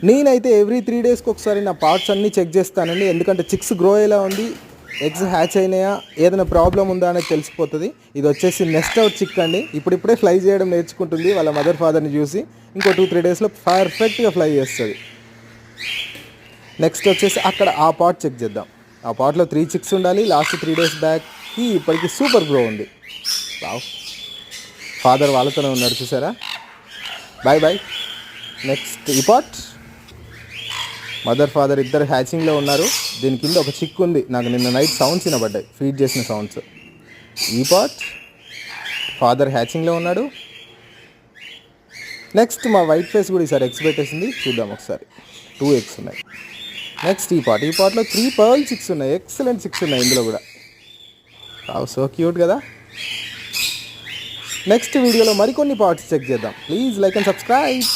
నేనైతే ఎవ్రీ 3 డేస్కి ఒకసారి నా పార్ట్స్ అన్నీ చెక్ చేస్తానండి. ఎందుకంటే చిక్స్ గ్రో ఎలా ఉంది, ఎగ్స్ హ్యాచ్ అయినాయా, ఏదైనా ప్రాబ్లం ఉందా అనేది తెలిసిపోతుంది. ఇది వచ్చేసి నెస్ట్ అవుట్ చిక్ అండి. ఇప్పుడిప్పుడే ఫ్లై చేయడం నేర్చుకుంటుంది వాళ్ళ మదర్ ఫాదర్ని చూసి. ఇంకో 2-3 డేస్లో పర్ఫెక్ట్గా ఫ్లై చేస్తుంది. నెక్స్ట్ వచ్చేసి అక్కడ ఆ పాట్ చెక్ చేద్దాం. ఆ పాట్లో 3 చిక్స్ ఉండాలి. లాస్ట్ 3 డేస్ బ్యాక్కి ఇప్పటికి సూపర్ గ్రో ఉంది. ఫాదర్ వాళ్ళతోనే ఉన్నాడు చూసారా. Bye bye. నెక్స్ట్ ఈ పాట్ మదర్ ఫాదర్ ఇద్దరు హ్యాచింగ్లో ఉన్నారు. దీని కింద ఒక చిక్ ఉంది. నాకు నిన్న నైట్ సౌండ్స్ వినబడ్డాయి, ఫీడ్ చేసిన సౌండ్స్. ఈ పాట్ ఫాదర్ హ్యాచింగ్లో ఉన్నాడు. నెక్స్ట్ మా వైట్ ఫేస్ కూడా ఈసారి ఎగ్స్ పెట్టేసింది. చూద్దాం ఒకసారి. 2 ఎగ్స్ ఉన్నాయి. నెక్స్ట్ ఈ పాట్లో 3 పర్ల్ చిక్స్ ఉన్నాయి. ఎక్సలెంట్ చిక్స్ ఉన్నాయి ఇందులో కూడా. సో క్యూట్ కదా. నెక్స్ట్ వీడియోలో మరికొన్ని పార్ట్స్ చెక్ చేద్దాం. Please like and subscribe.